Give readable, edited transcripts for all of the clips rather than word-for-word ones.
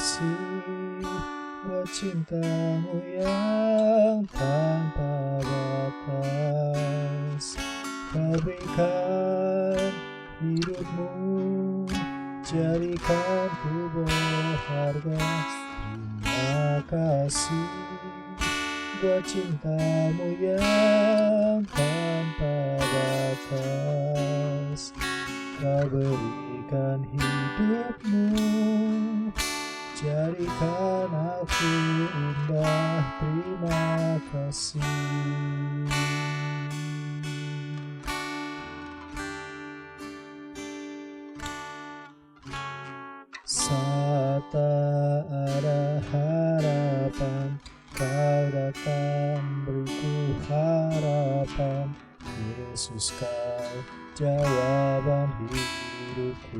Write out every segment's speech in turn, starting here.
kasih buat cintamu yang tanpa batas. Kau berikan hidupmu, jadikanku berharga. Terima kasih buat cintamu yang tanpa batas. Kau berikan hidupmu, jadikan aku indah. Terima kasih. Saat tak ada harapan, Kau datang beriku harapan. Yesus, Kau jawaban hidupku.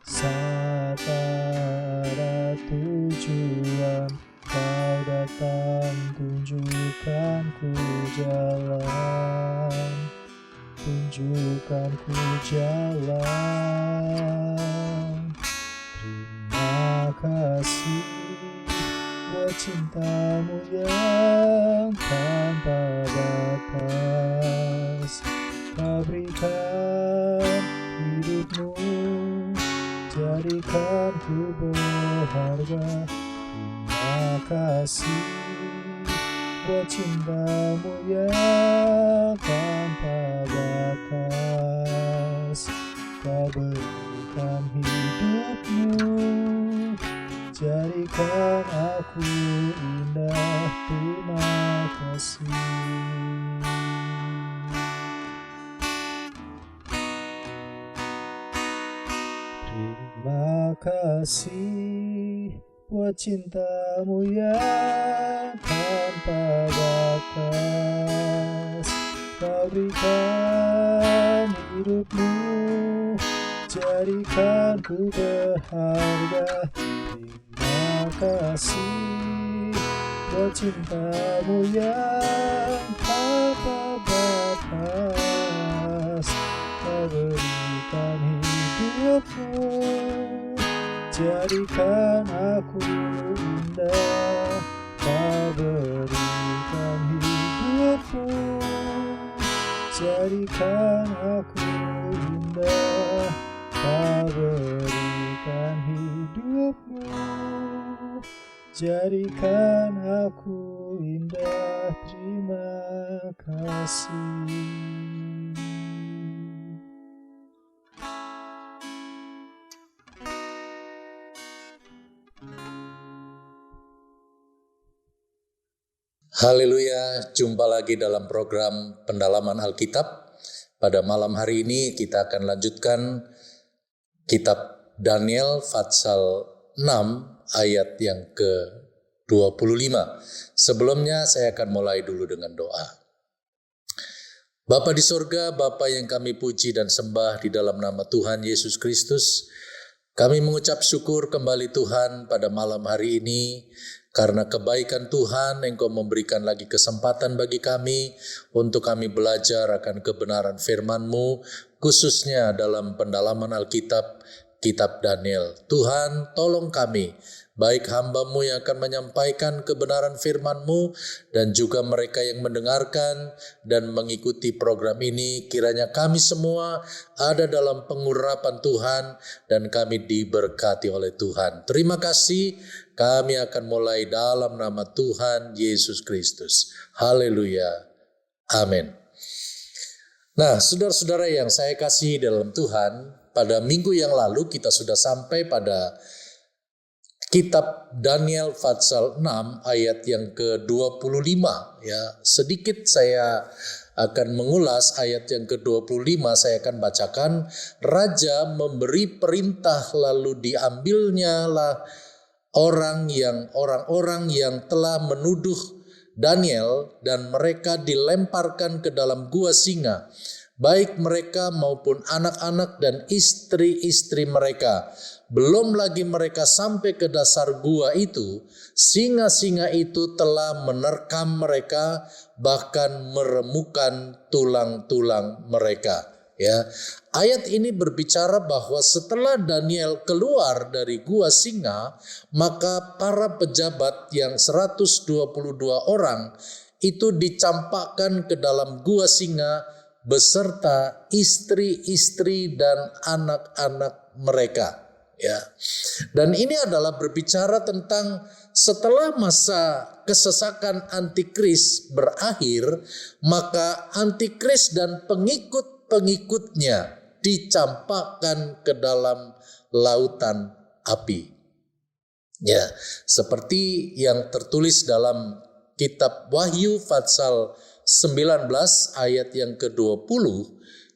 Saat ada tujuan, Kau datang tunjukkanku jalan. Tunjukkanku jalan. Terima kasih buat cintamu yang tanpa batas. Kau berikan hidupmu, jadikanku berharga. Terima kasih buat cintamu yang tanpa batas. Kau berikan hidupmu, jadikan aku indah. Terima kasih. Terima kasih buat cintamu yang tanpa batas. Kau berikan hidupmu, jadikanku berharga. Terima kasih buat cintamu yang tanpa batas. Kau berikan hidupmu, jadikan aku indah. Kau berikan hidupmu, jadikan aku indah. Kau berikan hidupmu, jadikan aku indah. Terima kasih. Haleluya, jumpa lagi dalam program pendalaman Alkitab. Pada malam hari ini kita akan lanjutkan kitab Daniel pasal 6 ayat yang ke-25. Sebelumnya saya akan mulai dulu dengan doa. Bapa di sorga, Bapa yang kami puji dan sembah di dalam nama Tuhan Yesus Kristus, kami mengucap syukur kembali Tuhan pada malam hari ini, karena kebaikan Tuhan Engkau memberikan lagi kesempatan bagi kami untuk kami belajar akan kebenaran firman-Mu, khususnya dalam pendalaman Alkitab, kitab Daniel. Tuhan, tolong kami, baik hamba-Mu yang akan menyampaikan kebenaran firman-Mu, dan juga mereka yang mendengarkan dan mengikuti program ini, kiranya kami semua ada dalam pengurapan Tuhan, dan kami diberkati oleh Tuhan. Terima kasih. Kami akan mulai dalam nama Tuhan Yesus Kristus. Haleluya. Amin. Nah, saudara-saudara yang saya kasihi dalam Tuhan, pada minggu yang lalu kita sudah sampai pada kitab Daniel pasal 6 ayat yang ke-25. Ya, sedikit saya akan mengulas ayat yang ke-25. Saya akan bacakan. Raja memberi perintah, lalu diambilnya lah orang-orang yang telah menuduh Daniel, dan mereka dilemparkan ke dalam gua singa, baik mereka maupun anak-anak dan istri-istri mereka. Belum lagi mereka sampai ke dasar gua itu, singa-singa itu telah menerkam mereka, bahkan meremukkan tulang-tulang mereka. Ya, ayat ini berbicara bahwa setelah Daniel keluar dari gua singa, maka para pejabat yang 122 orang itu dicampakkan ke dalam gua singa beserta istri-istri dan anak-anak mereka. Ya, dan ini adalah berbicara tentang setelah masa kesesakan antikris berakhir, maka antikris dan pengikutnya dicampakkan ke dalam lautan api. Ya, seperti yang tertulis dalam kitab Wahyu pasal 19 ayat yang ke-20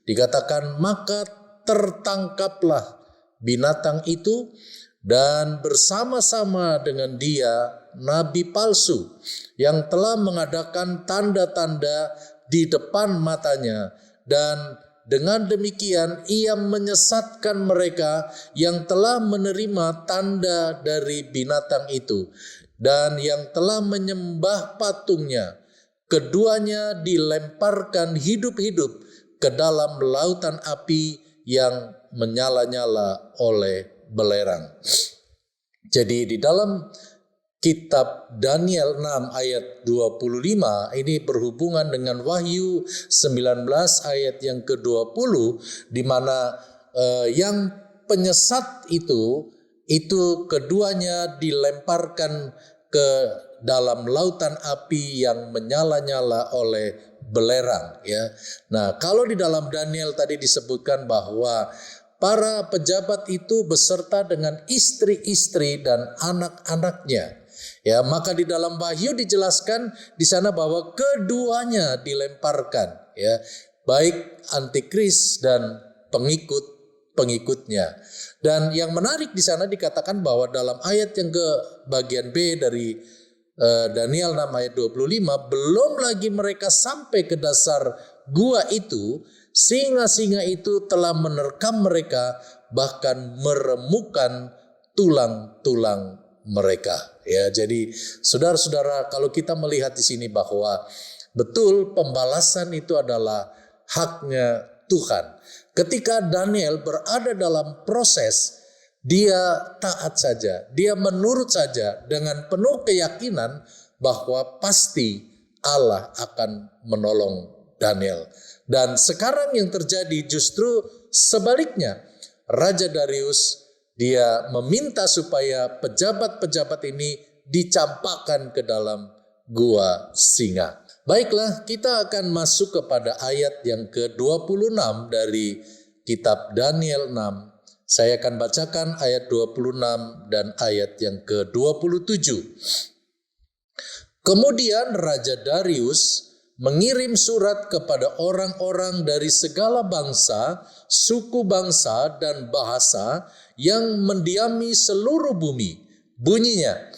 dikatakan, maka tertangkaplah binatang itu dan bersama-sama dengan dia nabi palsu yang telah mengadakan tanda-tanda di depan matanya, dan dengan demikian ia menyesatkan mereka yang telah menerima tanda dari binatang itu dan yang telah menyembah patungnya. Keduanya dilemparkan hidup-hidup ke dalam lautan api yang menyala-nyala oleh belerang. Jadi di dalam kitab Daniel 6 ayat 25 ini berhubungan dengan Wahyu 19 ayat yang ke-20, di mana yang penyesat itu keduanya dilemparkan ke dalam lautan api yang menyala-nyala oleh belerang, ya. Nah, kalau di dalam Daniel tadi disebutkan bahwa para pejabat itu beserta dengan istri-istri dan anak-anaknya, ya, maka di dalam Wahyu dijelaskan di sana bahwa keduanya dilemparkan, ya, baik antikris dan pengikutnya. Dan yang menarik di sana dikatakan bahwa dalam ayat yang ke bagian B dari Daniel 6 ayat 25, belum lagi mereka sampai ke dasar gua itu, singa-singa itu telah menerkam mereka, bahkan meremukkan tulang-tulang mereka. Ya, jadi saudara-saudara, kalau kita melihat di sini bahwa betul pembalasan itu adalah haknya Tuhan. Ketika Daniel berada dalam proses, dia taat saja, dia menurut saja dengan penuh keyakinan bahwa pasti Allah akan menolong Daniel. Dan sekarang yang terjadi justru sebaliknya. Raja Darius dia meminta supaya pejabat-pejabat ini dicampakkan ke dalam gua singa. Baiklah, kita akan masuk kepada ayat yang ke-26 dari kitab Daniel 6. Saya akan bacakan ayat 26 dan ayat yang ke-27. Kemudian Raja Darius mengirim surat kepada orang-orang dari segala bangsa, suku bangsa, dan bahasa yang mendiami seluruh bumi. Bunyinya,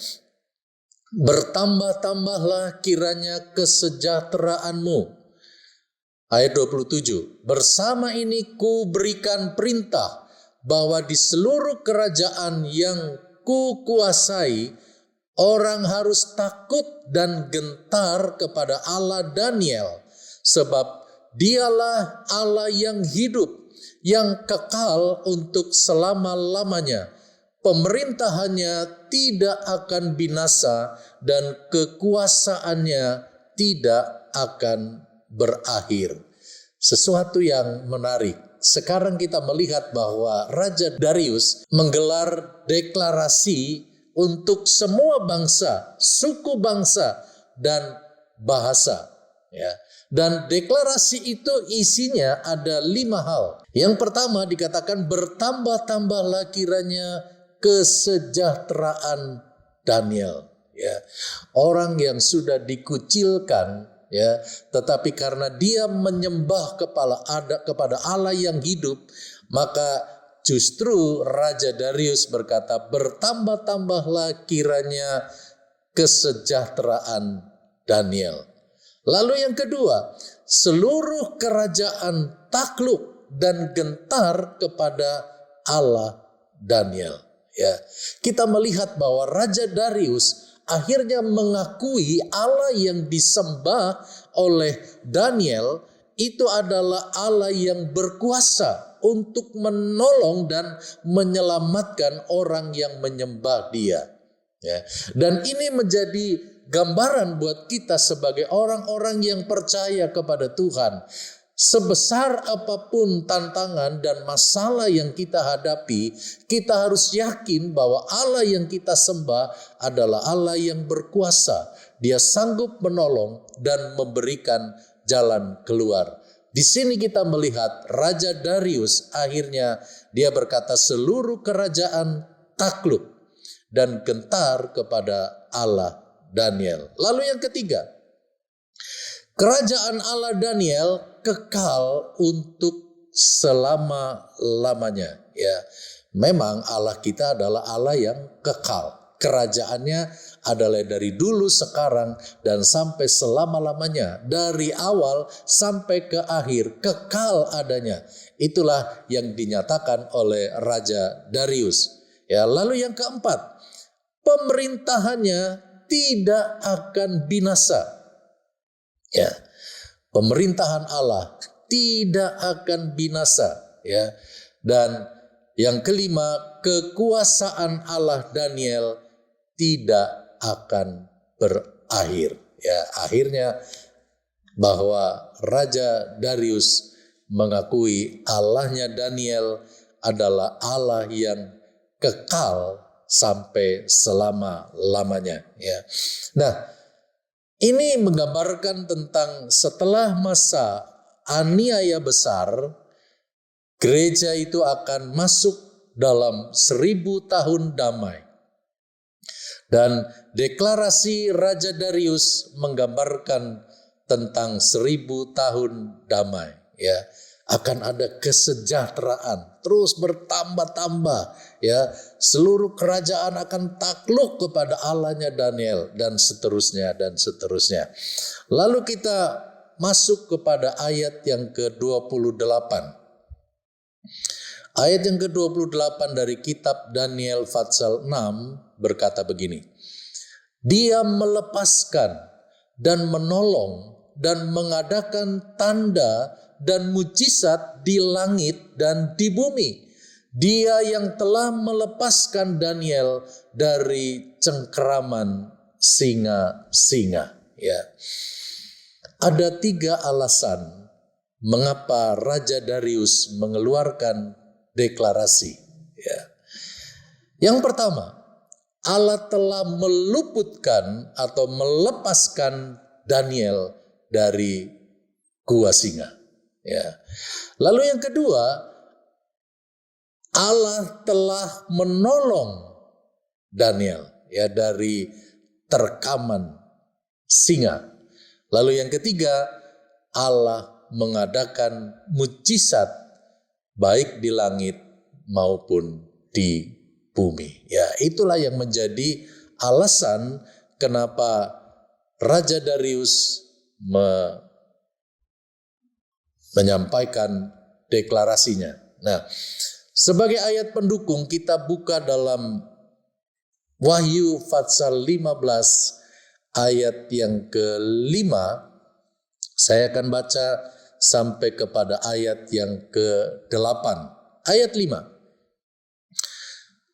bertambah-tambahlah kiranya kesejahteraanmu. Ayat 27, bersama ini ku berikan perintah bahwa di seluruh kerajaan yang ku kuasai, orang harus takut dan gentar kepada Allah Daniel, sebab dialah Allah yang hidup, yang kekal untuk selama-lamanya. Pemerintahannya tidak akan binasa dan kekuasaannya tidak akan berakhir. Sesuatu yang menarik. Sekarang kita melihat bahwa Raja Darius menggelar deklarasi untuk semua bangsa, suku bangsa, dan bahasa. Ya. Dan deklarasi itu isinya ada 5 hal. Yang pertama dikatakan bertambah-tambahlah kiranya kesejahteraan Daniel. Ya. Orang yang sudah dikucilkan, ya, tetapi karena dia menyembah kepada Allah yang hidup, maka justru Raja Darius berkata, bertambah-tambahlah kiranya kesejahteraan Daniel. Lalu yang kedua, seluruh kerajaan takluk dan gentar kepada Allah Daniel. Ya, kita melihat bahwa Raja Darius akhirnya mengakui Allah yang disembah oleh Daniel itu adalah Allah yang berkuasa untuk menolong dan menyelamatkan orang yang menyembah Dia. Ya. Dan ini menjadi gambaran buat kita sebagai orang-orang yang percaya kepada Tuhan. Sebesar apapun tantangan dan masalah yang kita hadapi, kita harus yakin bahwa Allah yang kita sembah adalah Allah yang berkuasa. Dia sanggup menolong dan memberikan jalan keluar. Di sini kita melihat Raja Darius akhirnya dia berkata seluruh kerajaan takluk dan gentar kepada Allah Daniel. Lalu yang ketiga, kerajaan Allah Daniel kekal untuk selama-lamanya. Ya, memang Allah kita adalah Allah yang kekal. Kerajaannya adalah dari dulu, sekarang, dan sampai selama-lamanya. Dari awal sampai ke akhir, kekal adanya. Itulah yang dinyatakan oleh Raja Darius. Ya, lalu yang keempat, pemerintahannya tidak akan binasa. Ya, pemerintahan Allah tidak akan binasa. Ya, dan yang kelima, kekuasaan Allah Daniel tidak akan berakhir. Ya, akhirnya bahwa Raja Darius mengakui Allahnya Daniel adalah Allah yang kekal sampai selama-lamanya. Ya. Nah, ini menggambarkan tentang setelah masa aniaya besar, gereja itu akan masuk dalam 1000 tahun damai. Dan deklarasi Raja Darius menggambarkan tentang 1000 tahun damai. Ya, akan ada kesejahteraan terus bertambah-tambah. Ya, seluruh kerajaan akan takluk kepada Allahnya Daniel dan seterusnya dan seterusnya. Lalu kita masuk kepada ayat yang ke-28. Ayat yang ke-28 dari kitab Daniel pasal 6 berkata begini. Dia melepaskan dan menolong dan mengadakan tanda dan mujizat di langit dan di bumi. Dia yang telah melepaskan Daniel dari cengkeraman singa-singa. Ya. Ada 3 alasan mengapa Raja Darius mengeluarkan deklarasi. Ya. Yang pertama, Allah telah meluputkan atau melepaskan Daniel dari gua singa. Ya. Lalu yang kedua, Allah telah menolong Daniel ya dari terkaman singa. Lalu yang ketiga, Allah mengadakan mujizat baik di langit maupun di bumi. Ya, itulah yang menjadi alasan kenapa Raja Darius menyampaikan deklarasinya. Nah, sebagai ayat pendukung kita buka dalam Wahyu pasal 15 ayat yang ke-5. Saya akan baca sampai kepada ayat yang ke-8. Ayat 5.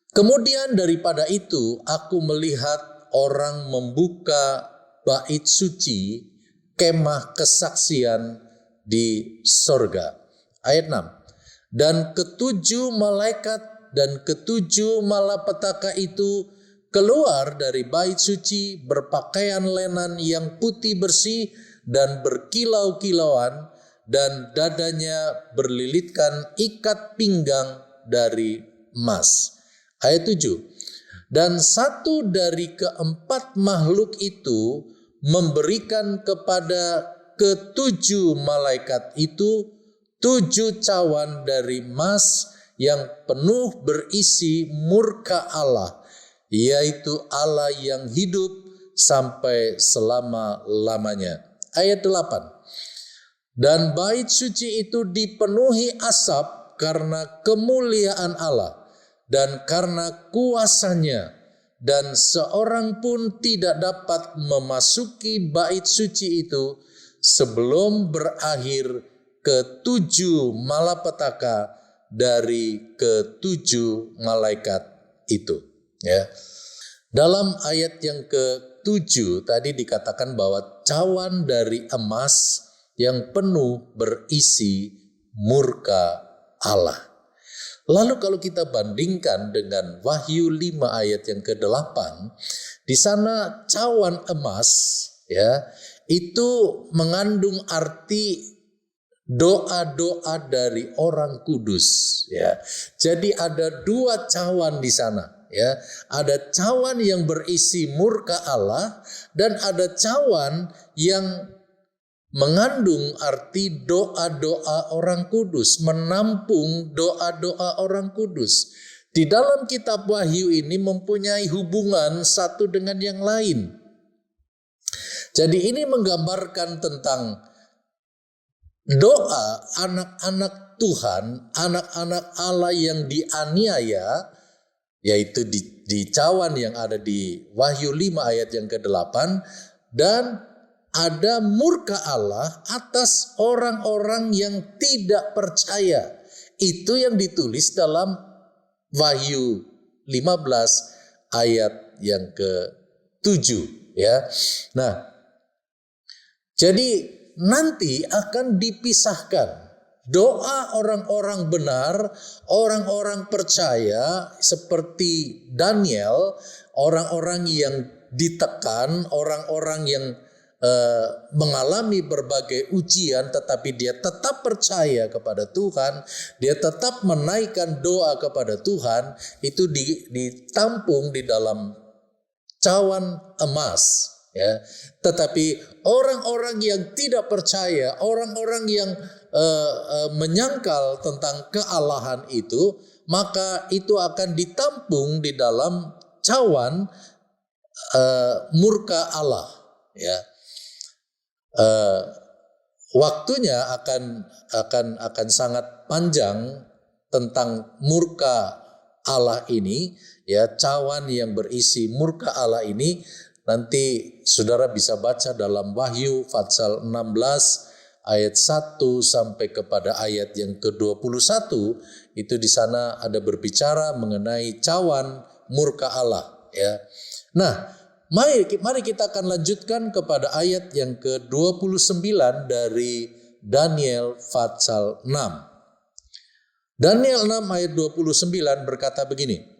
Kemudian daripada itu aku melihat orang membuka bait suci kemah kesaksian di sorga. Ayat 6. Dan ketujuh malaikat dan ketujuh malapetaka itu keluar dari bait suci berpakaian lenan yang putih bersih dan berkilau-kilauan, dan dadanya berlilitkan ikat pinggang dari emas. Ayat 7. Dan satu dari keempat makhluk itu memberikan kepada ketujuh malaikat itu 7 cawan dari emas yang penuh berisi murka Allah, yaitu Allah yang hidup sampai selama-lamanya. Ayat 8. Dan bait suci itu dipenuhi asap karena kemuliaan Allah dan karena kuasanya, dan seorang pun tidak dapat memasuki bait suci itu sebelum berakhir ketujuh malapetaka dari ketujuh malaikat itu. Ya. Dalam ayat yang ke-7 tadi dikatakan bahwa cawan dari emas yang penuh berisi murka Allah. Lalu kalau kita bandingkan dengan Wahyu 5 ayat yang ke-8, di sana cawan emas ya itu mengandung arti doa-doa dari orang kudus ya. Jadi ada dua cawan di sana ya. Ada cawan yang berisi murka Allah dan ada cawan yang mengandung arti doa-doa orang kudus, menampung doa-doa orang kudus. Di dalam kitab Wahyu ini mempunyai hubungan satu dengan yang lain. Jadi ini menggambarkan tentang doa anak-anak Tuhan, anak-anak Allah yang dianiaya, yaitu di cawan yang ada di Wahyu 5 ayat yang ke-8, dan ada murka Allah atas orang-orang yang tidak percaya. Itu yang ditulis dalam Wahyu 15 ayat yang ke-7 ya. Nah, jadi nanti akan dipisahkan doa orang-orang benar, orang-orang percaya seperti Daniel, orang-orang yang ditekan, orang-orang yang mengalami berbagai ujian tetapi dia tetap percaya kepada Tuhan, dia tetap menaikkan doa kepada Tuhan, itu ditampung di dalam cawan emas. Ya, tetapi orang-orang yang tidak percaya, orang-orang yang menyangkal tentang kealahan itu, maka itu akan ditampung di dalam cawan murka Allah. Ya, waktunya akan sangat panjang tentang murka Allah ini. Ya, cawan yang berisi murka Allah ini. Nanti saudara bisa baca dalam Wahyu pasal 16 ayat 1 sampai kepada ayat yang ke-21. Itu di sana ada berbicara mengenai cawan murka Allah ya. Nah, mari kita akan lanjutkan kepada ayat yang ke-29 dari Daniel pasal 6. Daniel 6 ayat 29 berkata begini.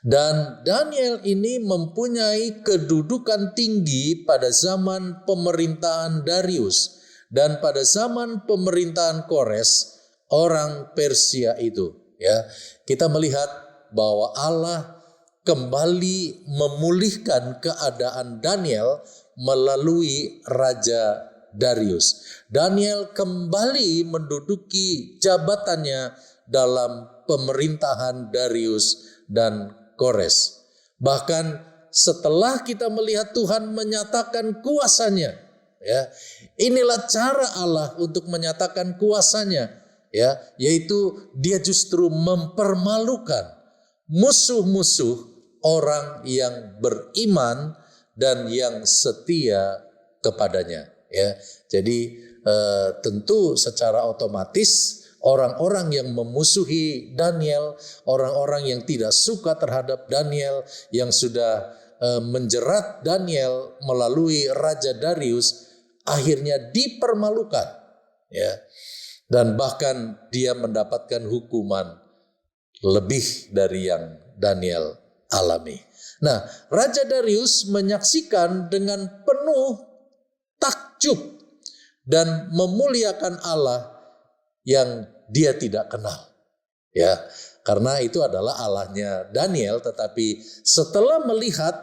Dan Daniel ini mempunyai kedudukan tinggi pada zaman pemerintahan Darius dan pada zaman pemerintahan Kores, orang Persia itu. Ya, kita melihat bahwa Allah kembali memulihkan keadaan Daniel melalui Raja Darius. Daniel kembali menduduki jabatannya dalam pemerintahan Darius dan Kores. Bahkan setelah kita melihat Tuhan menyatakan kuasanya, ya, inilah cara Allah untuk menyatakan kuasanya, ya, yaitu Dia justru mempermalukan musuh-musuh orang yang beriman dan yang setia kepadanya. Ya, jadi tentu secara otomatis orang-orang yang memusuhi Daniel, orang-orang yang tidak suka terhadap Daniel, yang sudah menjerat Daniel melalui Raja Darius, akhirnya dipermalukan, ya, dan bahkan dia mendapatkan hukuman lebih dari yang Daniel alami. Nah, Raja Darius menyaksikan dengan penuh takjub dan memuliakan Allah yang dia tidak kenal, ya, karena itu adalah Allahnya Daniel. Tetapi setelah melihat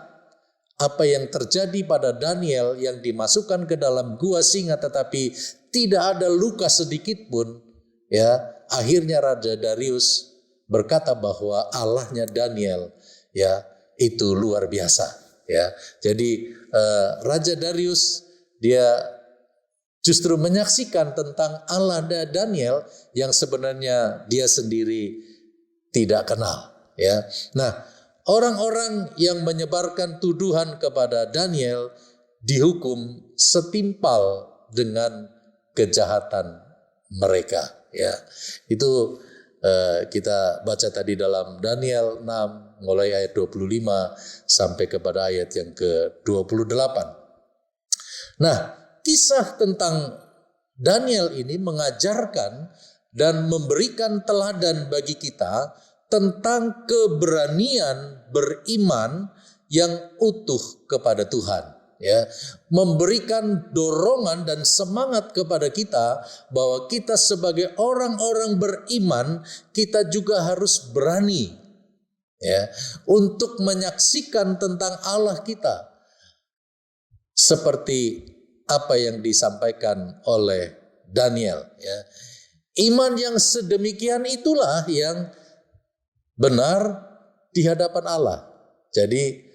apa yang terjadi pada Daniel yang dimasukkan ke dalam gua singa tetapi tidak ada luka sedikit pun, ya, akhirnya Raja Darius berkata bahwa Allahnya Daniel, ya, itu luar biasa, ya. Jadi Raja Darius dia justru menyaksikan tentang Allah Daniel yang sebenarnya dia sendiri tidak kenal, ya. Nah, orang-orang yang menyebarkan tuduhan kepada Daniel dihukum setimpal dengan kejahatan mereka. Ya, itu kita baca tadi dalam Daniel 6 mulai ayat 25 sampai kepada ayat yang ke-28. Nah, kisah tentang Daniel ini mengajarkan dan memberikan teladan bagi kita tentang keberanian beriman yang utuh kepada Tuhan. Ya, memberikan dorongan dan semangat kepada kita bahwa kita sebagai orang-orang beriman, kita juga harus berani, ya, untuk menyaksikan tentang Allah kita seperti apa yang disampaikan oleh Daniel. Ya, iman yang sedemikian itulah yang benar di hadapan Allah. Jadi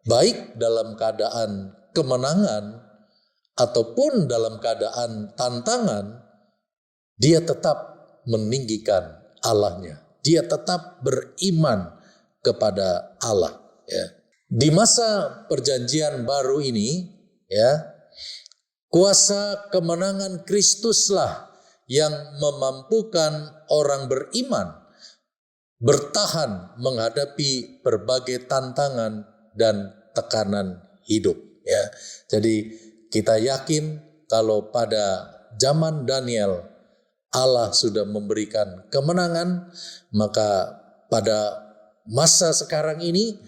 baik dalam keadaan kemenangan ataupun dalam keadaan tantangan, dia tetap meninggikan Allahnya. Dia tetap beriman kepada Allah. Ya. Di masa perjanjian baru ini, ya, kuasa kemenangan Kristuslah yang memampukan orang beriman bertahan menghadapi berbagai tantangan dan tekanan hidup. Ya, jadi kita yakin kalau pada zaman Daniel Allah sudah memberikan kemenangan, maka pada masa sekarang ini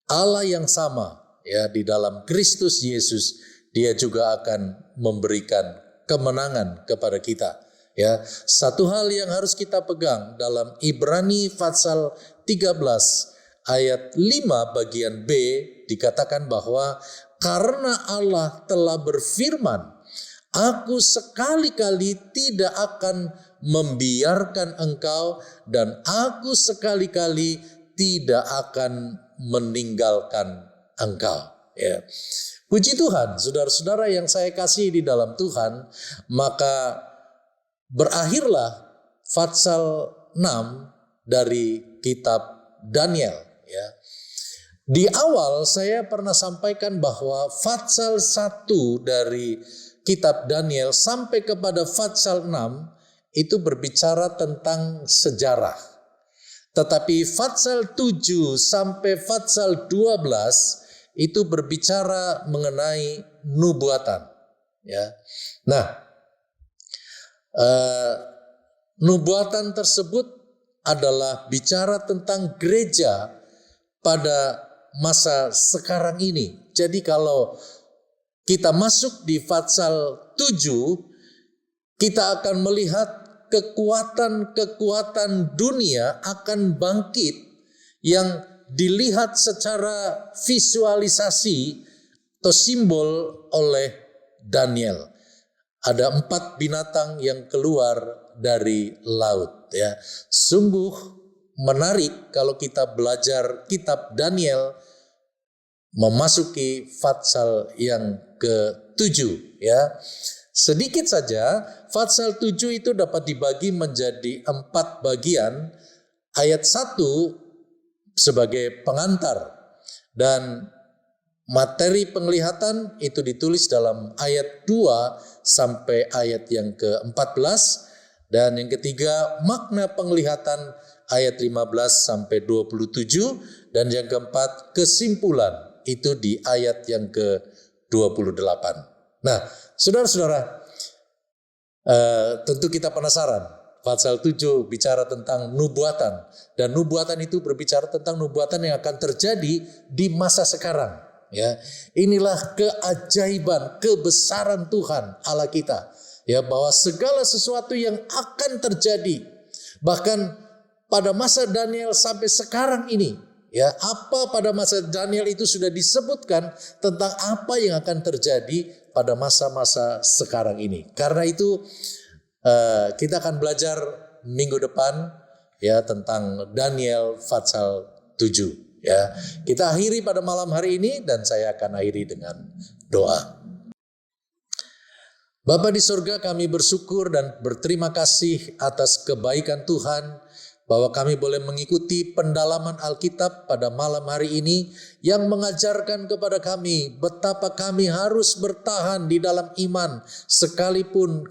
Allah yang sama, ya, di dalam Kristus Yesus, Dia juga akan memberikan kemenangan kepada kita. Ya, satu hal yang harus kita pegang dalam Ibrani pasal 13 ayat 5 bagian B dikatakan bahwa karena Allah telah berfirman, aku sekali-kali tidak akan membiarkan engkau dan aku sekali-kali tidak akan meninggalkan engkau. Ya. Puji Tuhan, saudara-saudara yang saya kasih di dalam Tuhan, maka berakhirlah pasal 6 dari kitab Daniel. Ya. Di awal saya pernah sampaikan bahwa pasal 1 dari kitab Daniel sampai kepada pasal 6 itu berbicara tentang sejarah. Tetapi pasal 7 sampai pasal 12 itu berbicara mengenai nubuatan. Ya. Nah, nubuatan tersebut adalah bicara tentang gereja pada masa sekarang ini. Jadi kalau kita masuk di pasal 7, kita akan melihat kekuatan-kekuatan dunia akan bangkit yang dilihat secara visualisasi atau simbol oleh Daniel. Ada 4 binatang yang keluar dari laut. Ya, sungguh menarik kalau kita belajar kitab Daniel memasuki pasal yang ke-7. Ya, sedikit saja pasal 7 itu dapat dibagi menjadi 4 bagian. Ayat 1 sebagai pengantar dan materi penglihatan itu ditulis dalam ayat 2 sampai ayat yang ke-14, dan yang ketiga makna penglihatan ayat 15 sampai 27, dan yang keempat kesimpulan itu di ayat yang ke-28. Nah, saudara-saudara, tentu kita penasaran. Pasal 7 bicara tentang nubuatan, dan nubuatan itu berbicara tentang nubuatan yang akan terjadi di masa sekarang. Ya, inilah keajaiban, kebesaran Tuhan Allah kita. Ya, bahwa segala sesuatu yang akan terjadi, bahkan pada masa Daniel sampai sekarang ini, ya, apa pada masa Daniel itu sudah disebutkan tentang apa yang akan terjadi pada masa-masa sekarang ini. Karena itu kita akan belajar minggu depan, ya, tentang Daniel pasal 7. Ya, kita akhiri pada malam hari ini dan saya akan akhiri dengan doa. Bapa di surga, kami bersyukur dan berterima kasih atas kebaikan Tuhan bahwa kami boleh mengikuti pendalaman Alkitab pada malam hari ini yang mengajarkan kepada kami betapa kami harus bertahan di dalam iman sekalipun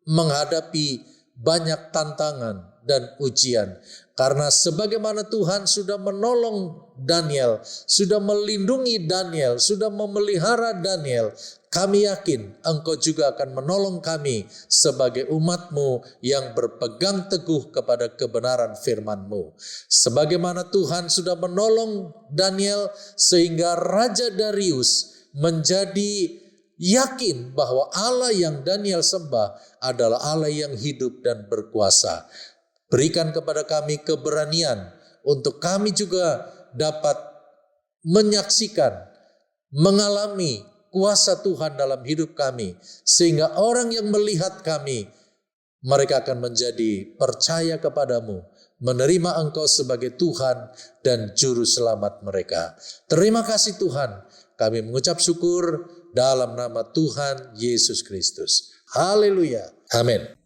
menghadapi banyak tantangan dan ujian. Karena sebagaimana Tuhan sudah menolong Daniel, sudah melindungi Daniel, sudah memelihara Daniel, kami yakin Engkau juga akan menolong kami sebagai umat-Mu yang berpegang teguh kepada kebenaran firman-Mu. Sebagaimana Tuhan sudah menolong Daniel sehingga Raja Darius menjadi yakin bahwa Allah yang Daniel sembah adalah Allah yang hidup dan berkuasa. Berikan kepada kami keberanian untuk kami juga dapat menyaksikan, mengalami kuasa Tuhan dalam hidup kami. Sehingga orang yang melihat kami, mereka akan menjadi percaya kepadamu, menerima Engkau sebagai Tuhan dan Juru Selamat mereka. Terima kasih Tuhan, kami mengucap syukur dalam nama Tuhan Yesus Kristus. Haleluya. Amin.